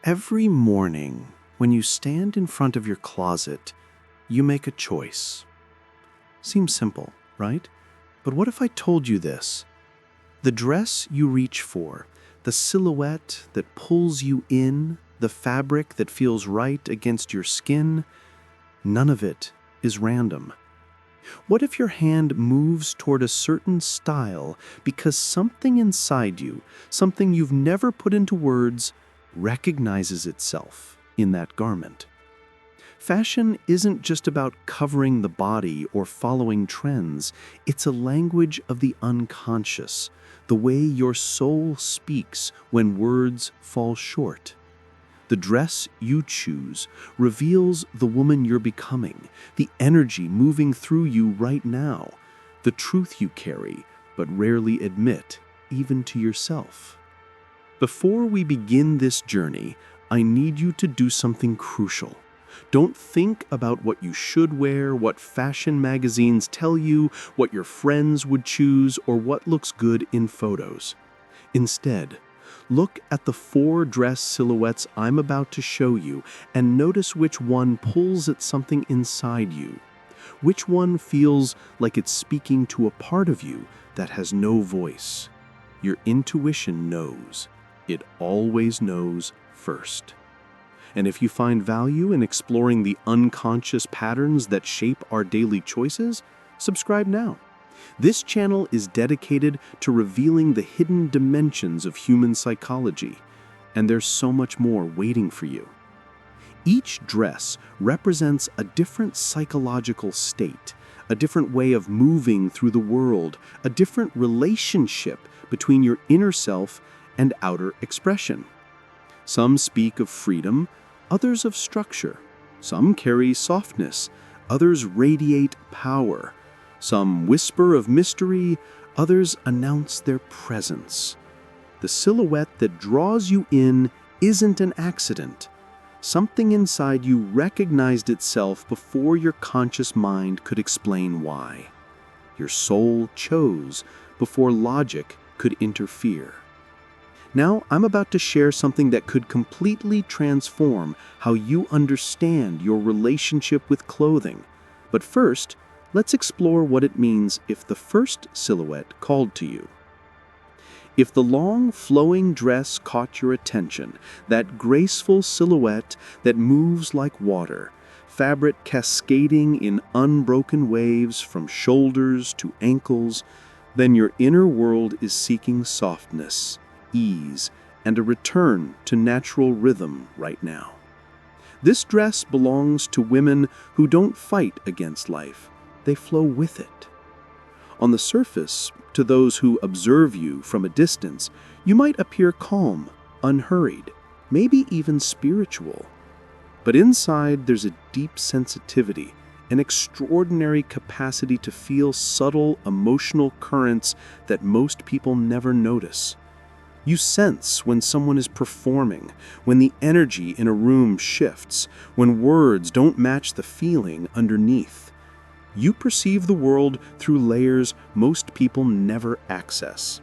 Every morning, when you stand in front of your closet, you make a choice. Seems simple, right? But what if I told you this? The dress you reach for, the silhouette that pulls you in, the fabric that feels right against your skin, none of it is random. What if your hand moves toward a certain style because something inside you, something you've never put into words, recognizes itself in that garment? Fashion isn't just about covering the body or following trends. It's a language of the unconscious, the way your soul speaks when words fall short. The dress you choose reveals the woman you're becoming, the energy moving through you right now, the truth you carry but rarely admit, even to yourself. Before we begin this journey, I need you to do something crucial. Don't think about what you should wear, what fashion magazines tell you, what your friends would choose, or what looks good in photos. Instead, look at the 4 dress silhouettes I'm about to show you and notice which one pulls at something inside you. Which one feels like it's speaking to a part of you that has no voice. Your intuition knows. It always knows first. And if you find value in exploring the unconscious patterns that shape our daily choices, subscribe now. This channel is dedicated to revealing the hidden dimensions of human psychology, and there's so much more waiting for you. Each dress represents a different psychological state, a different way of moving through the world, a different relationship between your inner self and outer expression. Some speak of freedom, others of structure. Some carry softness, others radiate power. Some whisper of mystery, others announce their presence. The silhouette that draws you in isn't an accident. Something inside you recognized itself before your conscious mind could explain why. Your soul chose before logic could interfere. Now, I'm about to share something that could completely transform how you understand your relationship with clothing. But first, let's explore what it means if the first silhouette called to you. If the long, flowing dress caught your attention, that graceful silhouette that moves like water, fabric cascading in unbroken waves from shoulders to ankles, then your inner world is seeking softness, ease, and a return to natural rhythm right now. This dress belongs to women who don't fight against life. They flow with it. On the surface, to those who observe you from a distance, you might appear calm, unhurried, maybe even spiritual. But inside, there's a deep sensitivity, an extraordinary capacity to feel subtle emotional currents that most people never notice. You sense when someone is performing, when the energy in a room shifts, when words don't match the feeling underneath. You perceive the world through layers most people never access.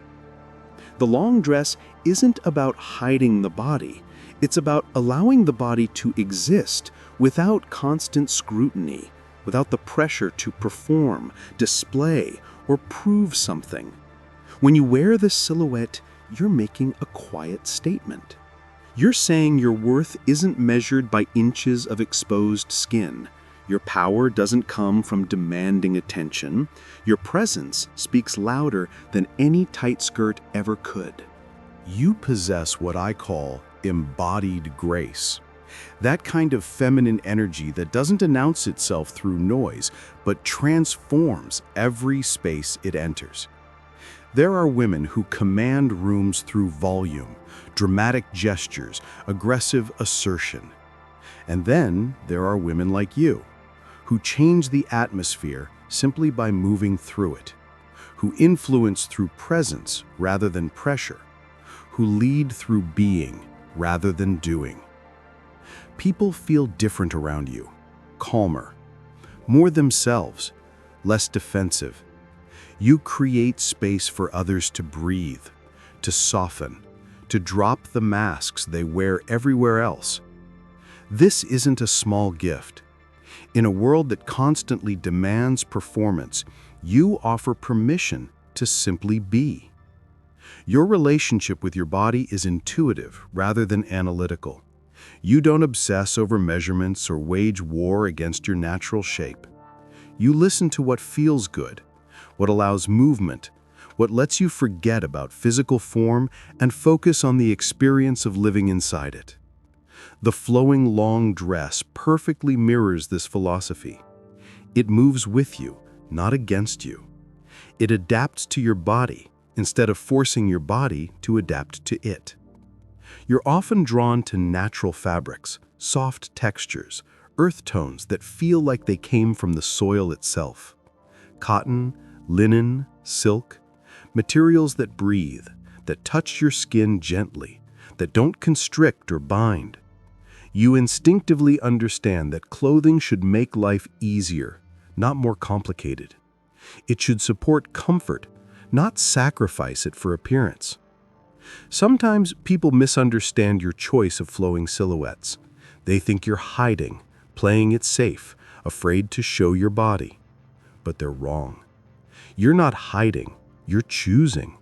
The long dress isn't about hiding the body. It's about allowing the body to exist without constant scrutiny, without the pressure to perform, display, or prove something. When you wear this silhouette, you're making a quiet statement. You're saying your worth isn't measured by inches of exposed skin. Your power doesn't come from demanding attention. Your presence speaks louder than any tight skirt ever could. You possess what I call embodied grace. That kind of feminine energy that doesn't announce itself through noise, but transforms every space it enters. There are women who command rooms through volume, dramatic gestures, aggressive assertion. And then there are women like you, who change the atmosphere simply by moving through it, who influence through presence rather than pressure, who lead through being rather than doing. People feel different around you, calmer, more themselves, less defensive. You create space for others to breathe, to soften, to drop the masks they wear everywhere else. This isn't a small gift. In a world that constantly demands performance, you offer permission to simply be. Your relationship with your body is intuitive rather than analytical. You don't obsess over measurements or wage war against your natural shape. You listen to what feels good, what allows movement, what lets you forget about physical form and focus on the experience of living inside it. The flowing long dress perfectly mirrors this philosophy. It moves with you, not against you. It adapts to your body instead of forcing your body to adapt to it. You're often drawn to natural fabrics, soft textures, earth tones that feel like they came from the soil itself. Cotton, linen, silk, materials that breathe, that touch your skin gently, that don't constrict or bind. You instinctively understand that clothing should make life easier, not more complicated. It should support comfort, not sacrifice it for appearance. Sometimes people misunderstand your choice of flowing silhouettes. They think you're hiding, playing it safe, afraid to show your body. But they're wrong. You're not hiding, you're choosing.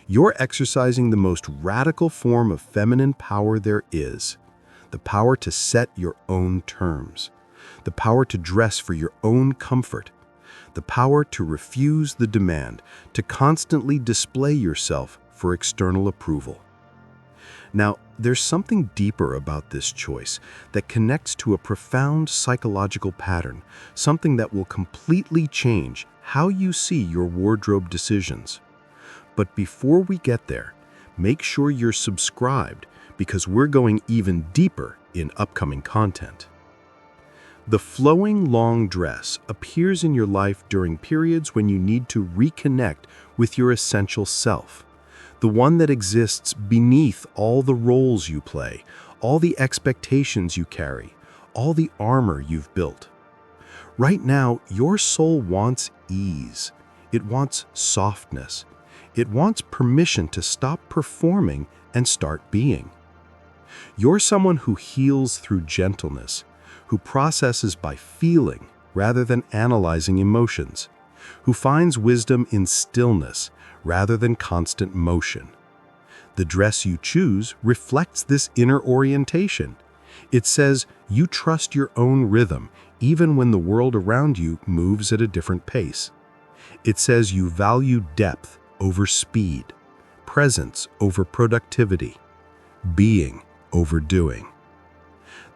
You're exercising the most radical form of feminine power there is. The power to set your own terms. The power to dress for your own comfort. The power to refuse the demand to constantly display yourself for external approval. Now, there's something deeper about this choice that connects to a profound psychological pattern, something that will completely change how you see your wardrobe decisions. But before we get there, make sure you're subscribed because we're going even deeper in upcoming content. The flowing long dress appears in your life during periods when you need to reconnect with your essential self, the one that exists beneath all the roles you play, all the expectations you carry, all the armor you've built. Right now, your soul wants ease. It wants softness. It wants permission to stop performing and start being. You're someone who heals through gentleness, who processes by feeling rather than analyzing emotions, who finds wisdom in stillness rather than constant motion. The dress you choose reflects this inner orientation. It says you trust your own rhythm even when the world around you moves at a different pace. It says you value depth over speed, presence over productivity, being over doing.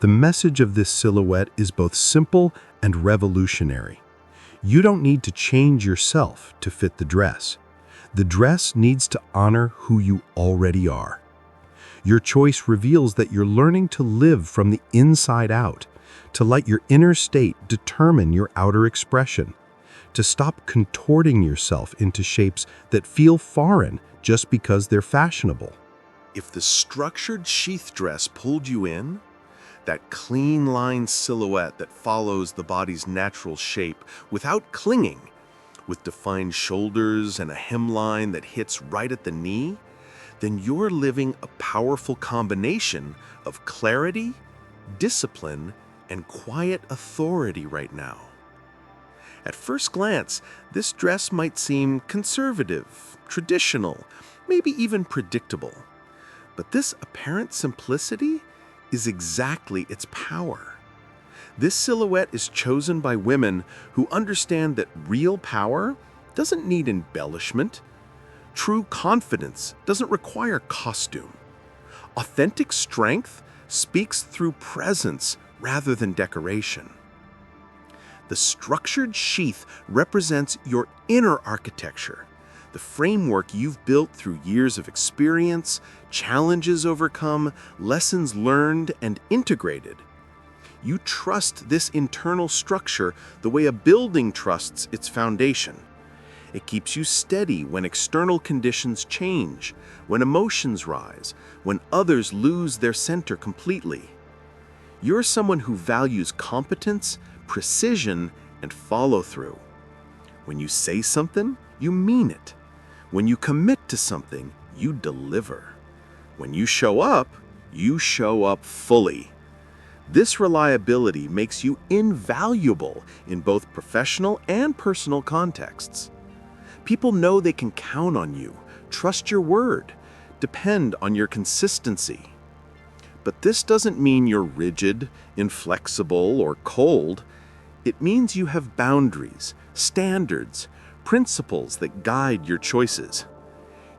The message of this silhouette is both simple and revolutionary. You don't need to change yourself to fit the dress. The dress needs to honor who you already are. Your choice reveals that you're learning to live from the inside out, to let your inner state determine your outer expression, to stop contorting yourself into shapes that feel foreign just because they're fashionable. If the structured sheath dress pulled you in, that clean line silhouette that follows the body's natural shape without clinging, with defined shoulders and a hemline that hits right at the knee, then you're living a powerful combination of clarity, discipline, and quiet authority right now. At first glance, this dress might seem conservative, traditional, maybe even predictable. But this apparent simplicity is exactly its power. This silhouette is chosen by women who understand that real power doesn't need embellishment. True confidence doesn't require costume. Authentic strength speaks through presence rather than decoration. The structured sheath represents your inner architecture, the framework you've built through years of experience, challenges overcome, lessons learned and integrated. You trust this internal structure the way a building trusts its foundation. It keeps you steady when external conditions change, when emotions rise, when others lose their center completely. You're someone who values competence, precision, and follow-through. When you say something, you mean it. When you commit to something, you deliver. When you show up fully. This reliability makes you invaluable in both professional and personal contexts. People know they can count on you, trust your word, depend on your consistency. But this doesn't mean you're rigid, inflexible, or cold. It means you have boundaries, standards, principles that guide your choices.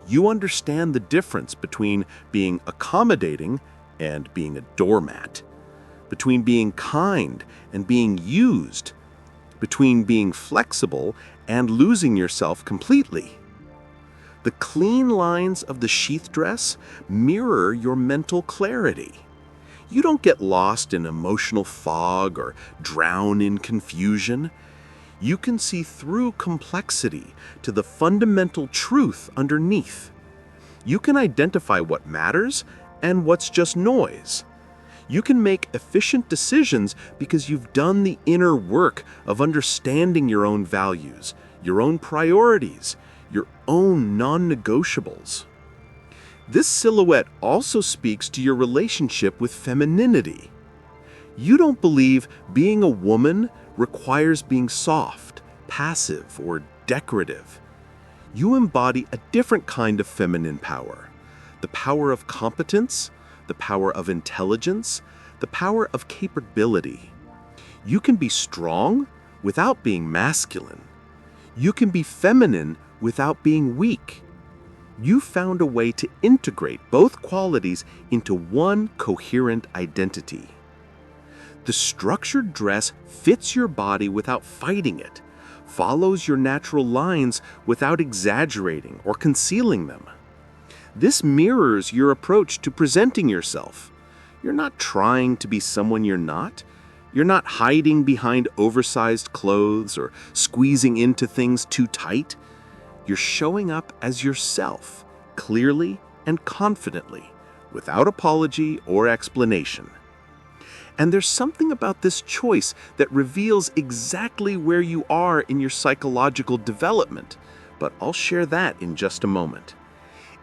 You understand the difference between being accommodating and being a doormat, between being kind and being used, between being flexible and losing yourself completely. The clean lines of the sheath dress mirror your mental clarity. You don't get lost in emotional fog or drown in confusion. You can see through complexity to the fundamental truth underneath. You can identify what matters and what's just noise. You can make efficient decisions because you've done the inner work of understanding your own values, your own priorities, your own non-negotiables. This silhouette also speaks to your relationship with femininity. You don't believe being a woman requires being soft, passive, or decorative. You embody a different kind of feminine power, the power of competence, the power of intelligence, the power of capability. You can be strong without being masculine. You can be feminine without being weak. You found a way to integrate both qualities into one coherent identity. The structured dress fits your body without fighting it, follows your natural lines without exaggerating or concealing them. This mirrors your approach to presenting yourself. You're not trying to be someone you're not. You're not hiding behind oversized clothes or squeezing into things too tight. You're showing up as yourself, clearly and confidently, without apology or explanation. And there's something about this choice that reveals exactly where you are in your psychological development, but I'll share that in just a moment.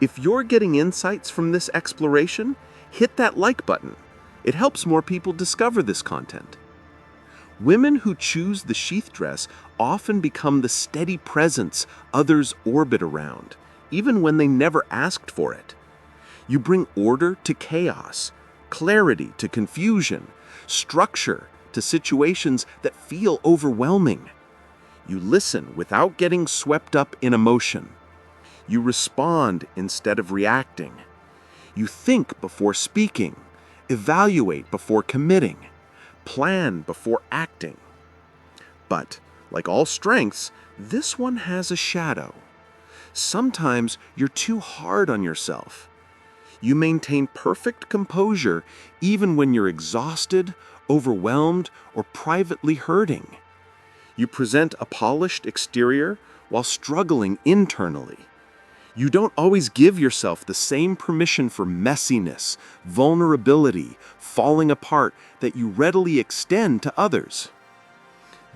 If you're getting insights from this exploration, hit that like button. It helps more people discover this content. Women who choose the sheath dress often become the steady presence others orbit around, even when they never asked for it. You bring order to chaos, clarity to confusion, structure to situations that feel overwhelming. You listen without getting swept up in emotion. You respond instead of reacting. You think before speaking, evaluate before committing, plan before acting. But, like all strengths, this one has a shadow. Sometimes you're too hard on yourself. You maintain perfect composure even when you're exhausted, overwhelmed, or privately hurting. You present a polished exterior while struggling internally. You don't always give yourself the same permission for messiness, vulnerability, falling apart that you readily extend to others.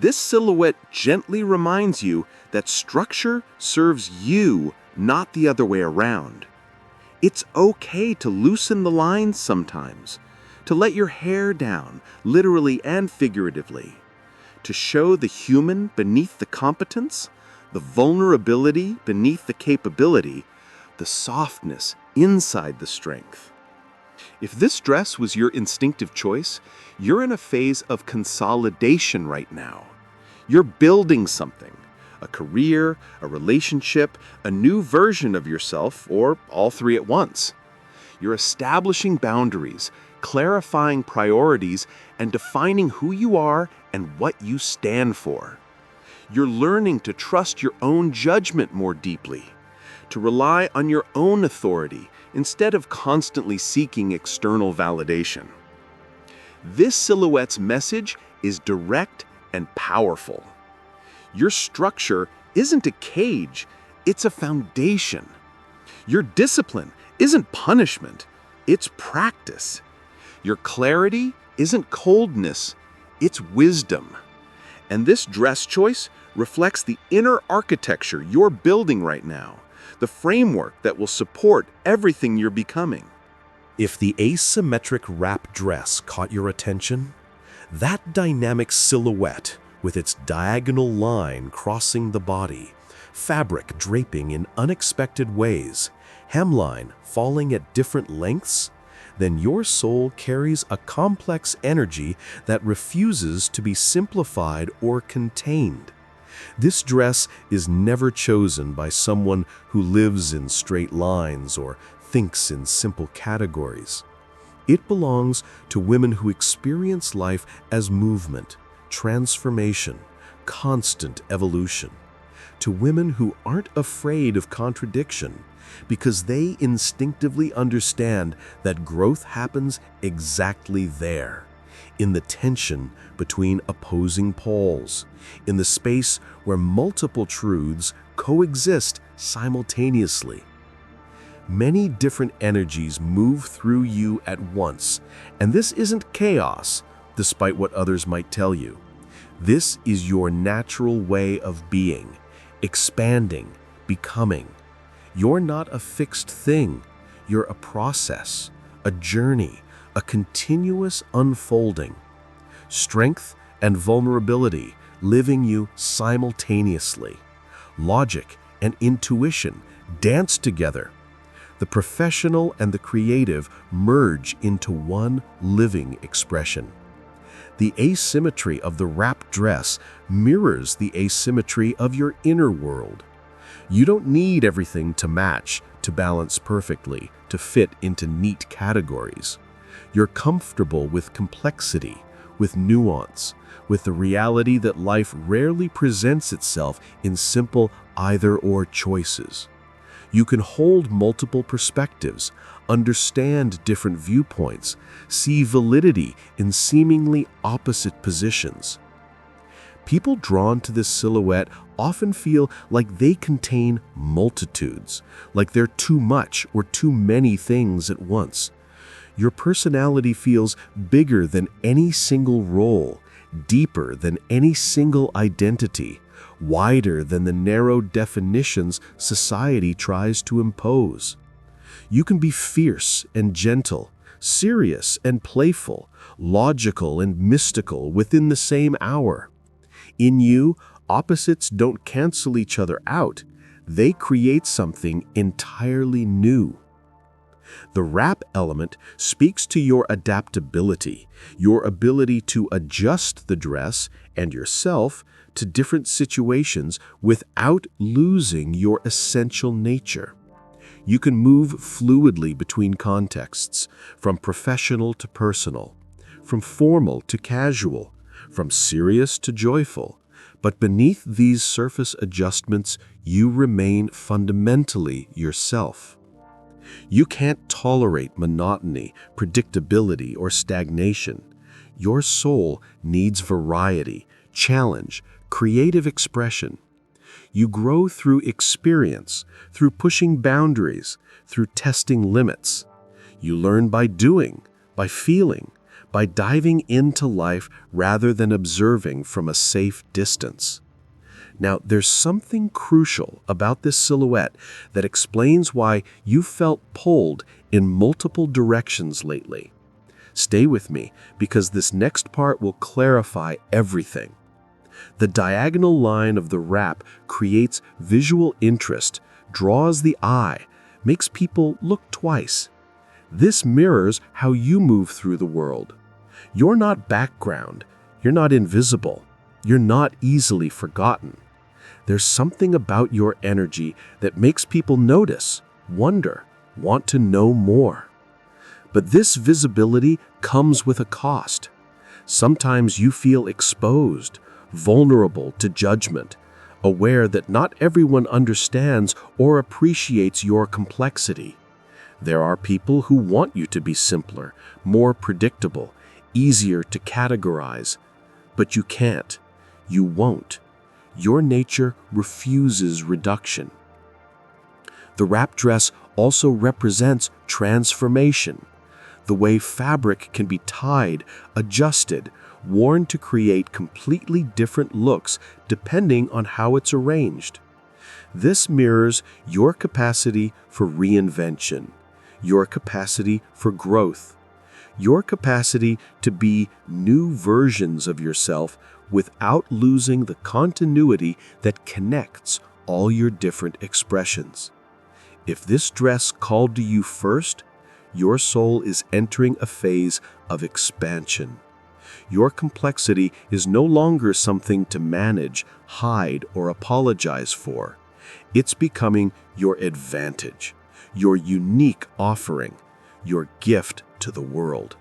This silhouette gently reminds you that structure serves you, not the other way around. It's okay to loosen the lines sometimes, to let your hair down, literally and figuratively, to show the human beneath the competence, the vulnerability beneath the capability, the softness inside the strength. If this dress was your instinctive choice, you're in a phase of consolidation right now. You're building something, a career, a relationship, a new version of yourself, or all three at once. You're establishing boundaries, clarifying priorities, and defining who you are and what you stand for. You're learning to trust your own judgment more deeply, to rely on your own authority instead of constantly seeking external validation. This silhouette's message is direct and powerful. Your structure isn't a cage, it's a foundation. Your discipline isn't punishment, it's practice. Your clarity isn't coldness, it's wisdom. And this dress choice reflects the inner architecture you're building right now, the framework that will support everything you're becoming. If the asymmetric wrap dress caught your attention, that dynamic silhouette with its diagonal line crossing the body, fabric draping in unexpected ways, hemline falling at different lengths, then your soul carries a complex energy that refuses to be simplified or contained. This dress is never chosen by someone who lives in straight lines or thinks in simple categories. It belongs to women who experience life as movement, transformation, constant evolution. To women who aren't afraid of contradiction because they instinctively understand that growth happens exactly there, in the tension between opposing poles, in the space where multiple truths coexist simultaneously. Many different energies move through you at once, and this isn't chaos, despite what others might tell you. This is your natural way of being, expanding, becoming. You're not a fixed thing. You're a process, a journey, a continuous unfolding. Strength and vulnerability living you simultaneously. Logic and intuition dance together. The professional and the creative merge into one living expression. The asymmetry of the wrap dress mirrors the asymmetry of your inner world. You don't need everything to match, to balance perfectly, to fit into neat categories. You're comfortable with complexity, with nuance, with the reality that life rarely presents itself in simple either-or choices. You can hold multiple perspectives, understand different viewpoints, see validity in seemingly opposite positions. People drawn to this silhouette often feel like they contain multitudes, like they're too much or too many things at once. Your personality feels bigger than any single role, deeper than any single identity, wider than the narrow definitions society tries to impose. You can be fierce and gentle, serious and playful, logical and mystical within the same hour. In you, opposites don't cancel each other out. They create something entirely new. The wrap element speaks to your adaptability, your ability to adjust the dress and yourself to different situations without losing your essential nature. You can move fluidly between contexts, from professional to personal, from formal to casual, from serious to joyful. But beneath these surface adjustments, you remain fundamentally yourself. You can't tolerate monotony, predictability, or stagnation. Your soul needs variety, challenge, creative expression. You grow through experience, through pushing boundaries, through testing limits. You learn by doing, by feeling, by diving into life rather than observing from a safe distance. Now, there's something crucial about this silhouette that explains why you felt pulled in multiple directions lately. Stay with me, because this next part will clarify everything. The diagonal line of the wrap creates visual interest, draws the eye, makes people look twice. This mirrors how you move through the world. You're not background, you're not invisible, you're not easily forgotten. There's something about your energy that makes people notice, wonder, want to know more. But this visibility comes with a cost. Sometimes you feel exposed, vulnerable to judgment, aware that not everyone understands or appreciates your complexity. There are people who want you to be simpler, more predictable, easier to categorize. But you can't. You won't. Your nature refuses reduction. The wrap dress also represents transformation, the way fabric can be tied, adjusted, worn to create completely different looks depending on how it's arranged. This mirrors your capacity for reinvention, your capacity for growth, your capacity to be new versions of yourself without losing the continuity that connects all your different expressions. If this dress called to you first, your soul is entering a phase of expansion. Your complexity is no longer something to manage, hide, or apologize for. It's becoming your advantage, your unique offering, your gift to the world.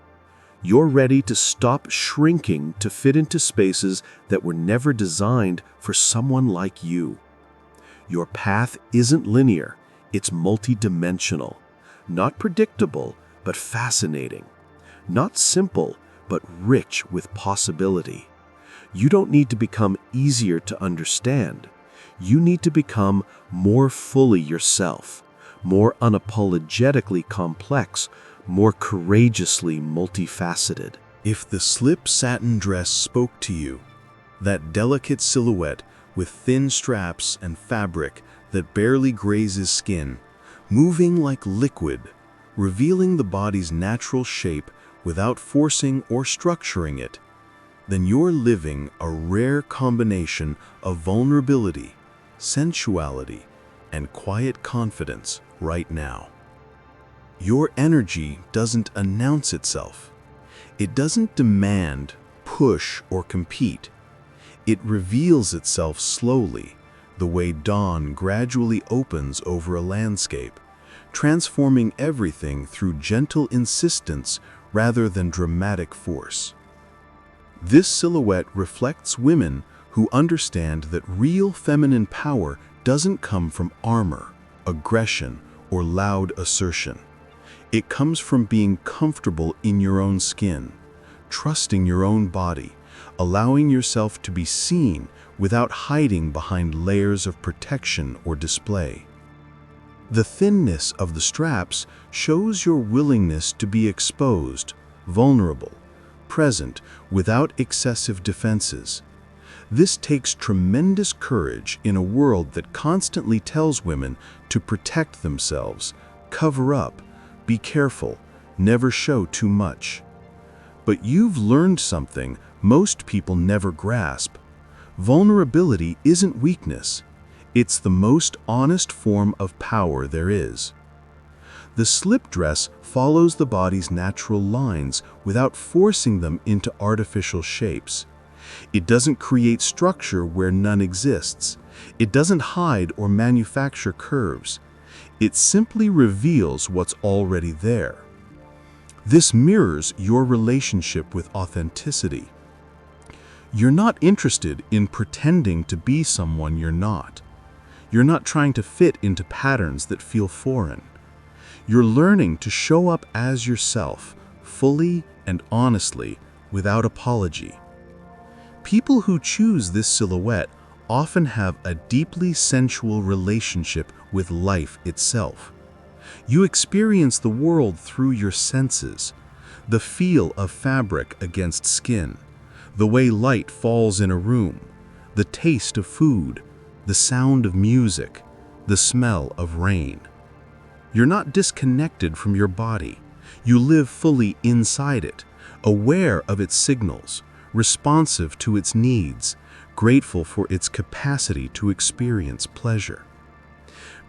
You're ready to stop shrinking to fit into spaces that were never designed for someone like you. Your path isn't linear, it's multidimensional. Not predictable, but fascinating. Not simple, but rich with possibility. You don't need to become easier to understand. You need to become more fully yourself, more unapologetically complex, more courageously multifaceted. If the slip satin dress spoke to you, that delicate silhouette with thin straps and fabric that barely grazes skin, moving like liquid, revealing the body's natural shape without forcing or structuring it, then you're living a rare combination of vulnerability, sensuality, and quiet confidence right now. Your energy doesn't announce itself. It doesn't demand, push, or compete. It reveals itself slowly, the way dawn gradually opens over a landscape, transforming everything through gentle insistence rather than dramatic force. This silhouette reflects women who understand that real feminine power doesn't come from armor, aggression, or loud assertion. It comes from being comfortable in your own skin, trusting your own body, allowing yourself to be seen without hiding behind layers of protection or display. The thinness of the straps shows your willingness to be exposed, vulnerable, present without excessive defenses. This takes tremendous courage in a world that constantly tells women to protect themselves, cover up, be careful, never show too much. But you've learned something most people never grasp. Vulnerability isn't weakness. It's the most honest form of power there is. The slip dress follows the body's natural lines without forcing them into artificial shapes. It doesn't create structure where none exists. It doesn't hide or manufacture curves. It simply reveals what's already there. This mirrors your relationship with authenticity. You're not interested in pretending to be someone you're not. You're not trying to fit into patterns that feel foreign. You're learning to show up as yourself, fully and honestly, without apology. People who choose this silhouette often have a deeply sensual relationship with life itself. You experience the world through your senses, the feel of fabric against skin, the way light falls in a room, the taste of food, the sound of music, the smell of rain. You're not disconnected from your body. You live fully inside it, aware of its signals, responsive to its needs, grateful for its capacity to experience pleasure.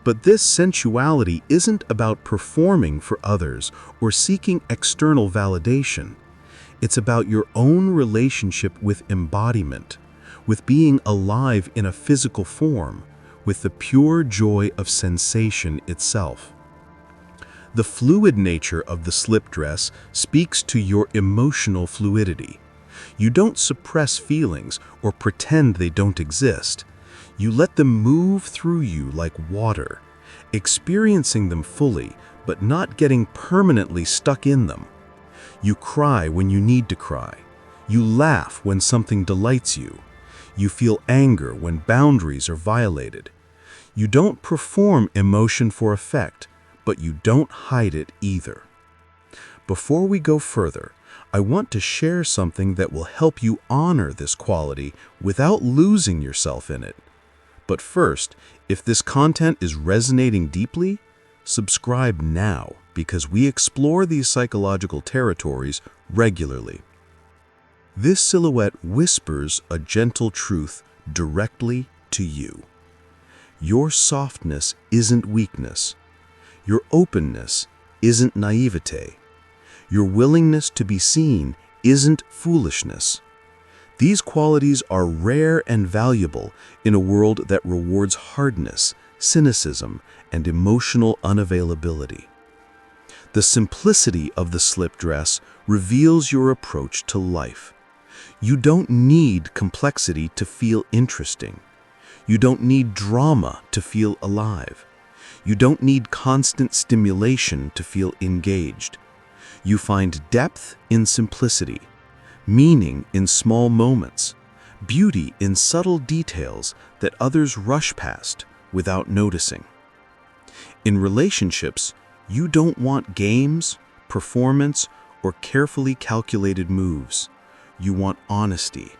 But this sensuality isn't about performing for others or seeking external validation. It's about your own relationship with embodiment, with being alive in a physical form, with the pure joy of sensation itself. The fluid nature of the slip dress speaks to your emotional fluidity. You don't suppress feelings or pretend they don't exist. You let them move through you like water, experiencing them fully, but not getting permanently stuck in them. You cry when you need to cry. You laugh when something delights you. You feel anger when boundaries are violated. You don't perform emotion for effect, but you don't hide it either. Before we go further, I want to share something that will help you honor this quality without losing yourself in it. But first, if this content is resonating deeply, Subscribe now because we explore these psychological territories regularly. This silhouette whispers a gentle truth directly to you. Your softness isn't weakness. Your openness isn't naivete. Your willingness to be seen isn't foolishness. These qualities are rare and valuable in a world that rewards hardness, cynicism, and emotional unavailability. The simplicity of the slip dress reveals your approach to life. You don't need complexity to feel interesting. You don't need drama to feel alive. You don't need constant stimulation to feel engaged. You find depth in simplicity, meaning in small moments, beauty in subtle details that others rush past without noticing. In relationships, you don't want games, performance, or carefully calculated moves. You want honesty,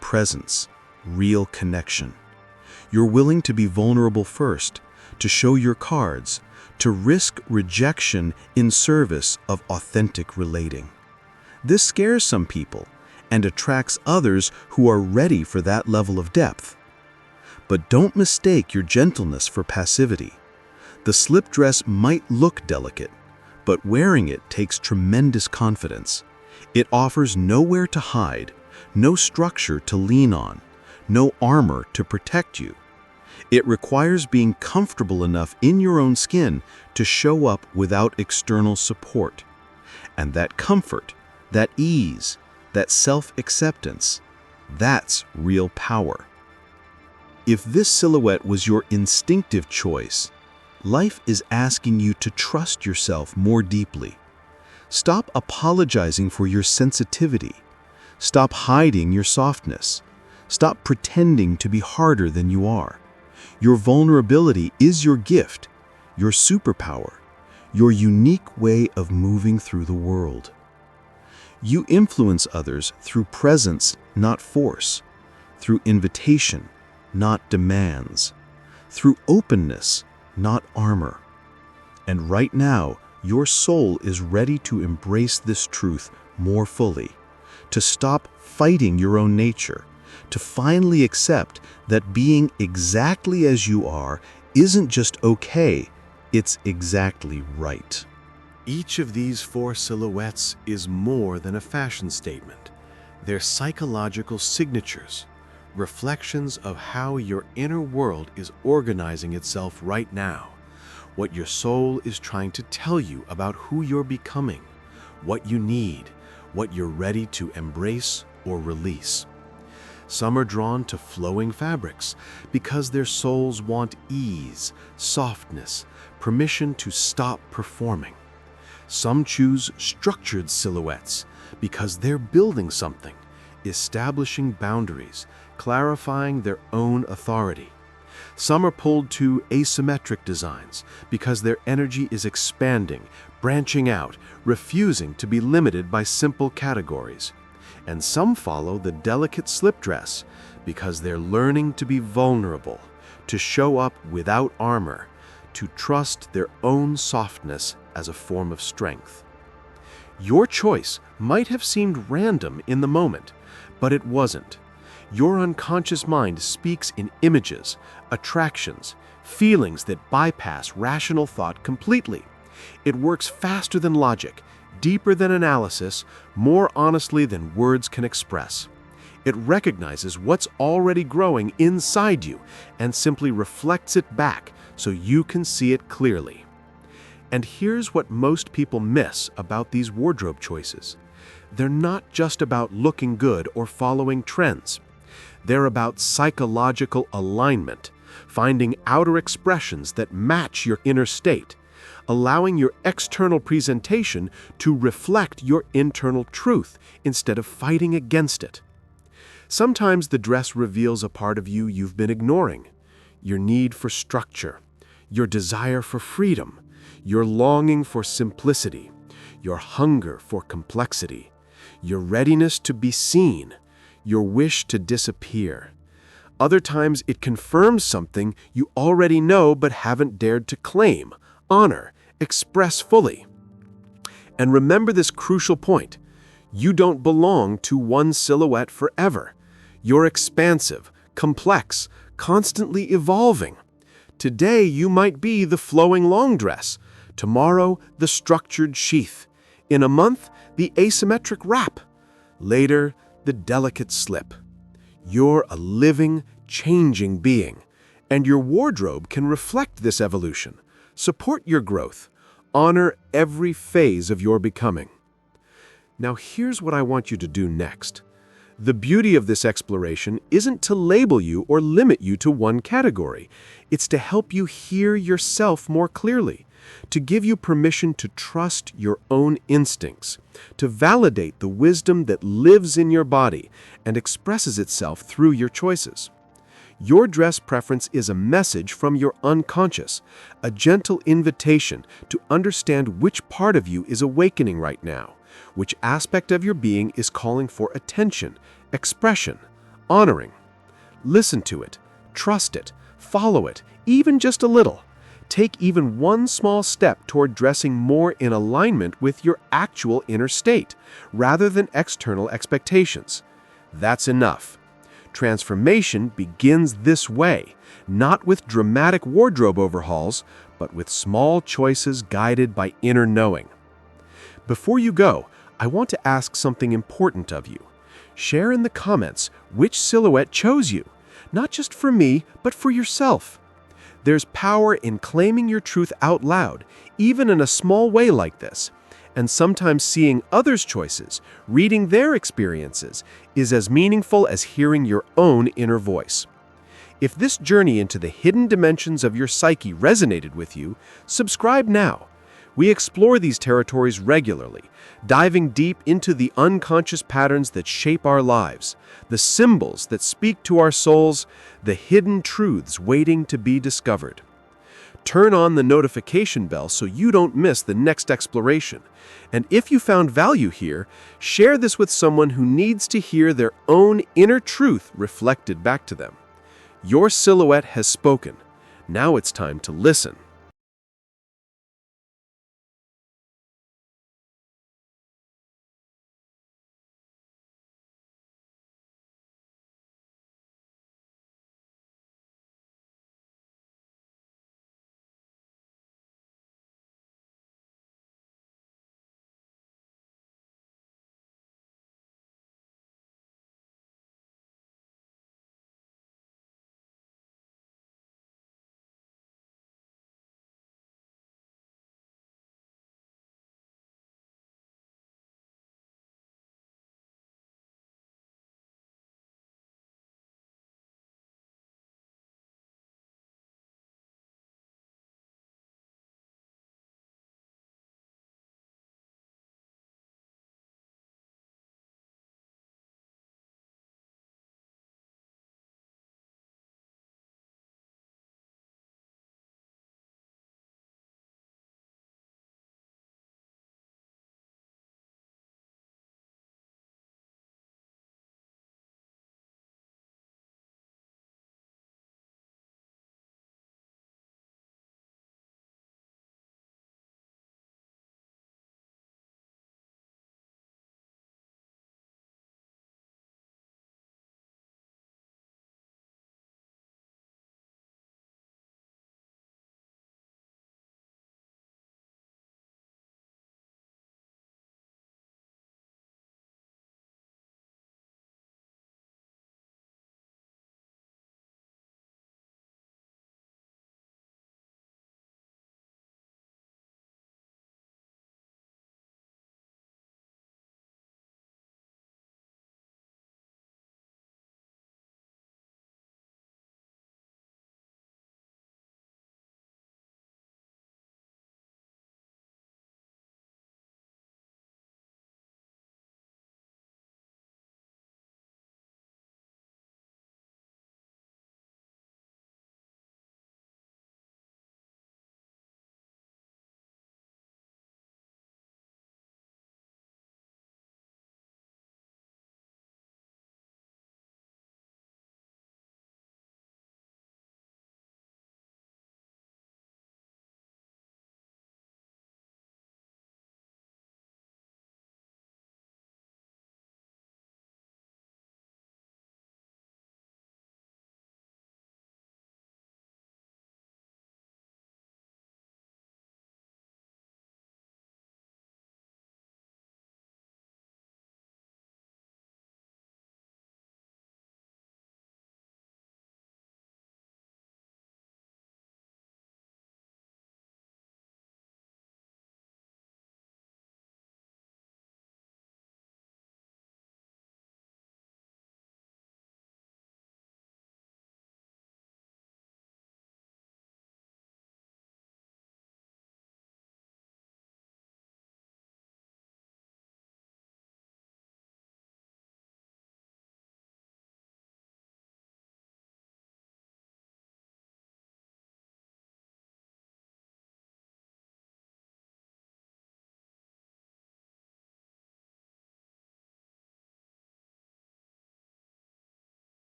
presence, real connection. You're willing to be vulnerable first, to show your cards, to risk rejection in service of authentic relating. This scares some people and attracts others who are ready for that level of depth. But don't mistake your gentleness for passivity. The slip dress might look delicate, but wearing it takes tremendous confidence. It offers nowhere to hide, no structure to lean on, no armor to protect you. It requires being comfortable enough in your own skin to show up without external support. And that comfort, that ease, that self-acceptance, that's real power. If this silhouette was your instinctive choice, life is asking you to trust yourself more deeply. Stop apologizing for your sensitivity. Stop hiding your softness. Stop pretending to be harder than you are. Your vulnerability is your gift, your superpower, your unique way of moving through the world. You influence others through presence, not force, through invitation, not demands, through openness, not armor. And right now, your soul is ready to embrace this truth more fully, to stop fighting your own nature, to finally accept that being exactly as you are isn't just okay, it's exactly right. Each of these 4 silhouettes is more than a fashion statement. They're psychological signatures, reflections of how your inner world is organizing itself right now, what your soul is trying to tell you about who you're becoming, what you need, what you're ready to embrace or release. Some are drawn to flowing fabrics because their souls want ease, softness, permission to stop performing. Some choose structured silhouettes because they're building something, establishing boundaries, clarifying their own authority. Some are pulled to asymmetric designs because their energy is expanding, branching out, refusing to be limited by simple categories. And some follow the delicate slip dress because they're learning to be vulnerable, to show up without armor, to trust their own softness as a form of strength. Your choice might have seemed random in the moment, but it wasn't. Your unconscious mind speaks in images, attractions, feelings that bypass rational thought completely. It works faster than logic, deeper than analysis, more honestly than words can express. It recognizes what's already growing inside you and simply reflects it back so you can see it clearly. And here's what most people miss about these wardrobe choices. They're not just about looking good or following trends. They're about psychological alignment, finding outer expressions that match your inner state, allowing your external presentation to reflect your internal truth instead of fighting against it. Sometimes the dress reveals a part of you you've been ignoring, your need for structure, your desire for freedom, your longing for simplicity, your hunger for complexity, your readiness to be seen, your wish to disappear. Other times it confirms something you already know but haven't dared to claim, honor, express fully. And remember this crucial point. You don't belong to one silhouette forever. You're expansive, complex, constantly evolving. Today you might be the flowing long dress. Tomorrow, the structured sheath. In a month, the asymmetric wrap. Later, the delicate slip. You're a living, changing being, and your wardrobe can reflect this evolution. Support your growth. Honor every phase of your becoming. Now here's what I want you to do next. The beauty of this exploration isn't to label you or limit you to one category. It's to help you hear yourself more clearly, to give you permission to trust your own instincts, to validate the wisdom that lives in your body and expresses itself through your choices. Your dress preference is a message from your unconscious, a gentle invitation to understand which part of you is awakening right now, which aspect of your being is calling for attention, expression, honoring. Listen to it, trust it, follow it, even just a little. Take even one small step toward dressing more in alignment with your actual inner state, rather than external expectations. That's enough. Transformation begins this way, not with dramatic wardrobe overhauls, but with small choices guided by inner knowing. Before you go, I want to ask something important of you. Share in the comments which silhouette chose you, not just for me, but for yourself. There's power in claiming your truth out loud, even in a small way like this. And sometimes seeing others' choices, reading their experiences, is as meaningful as hearing your own inner voice. If this journey into the hidden dimensions of your psyche resonated with you, subscribe now. We explore these territories regularly, diving deep into the unconscious patterns that shape our lives, the symbols that speak to our souls, the hidden truths waiting to be discovered. Turn on the notification bell so you don't miss the next exploration. And if you found value here, share this with someone who needs to hear their own inner truth reflected back to them. Your silhouette has spoken. Now it's time to listen.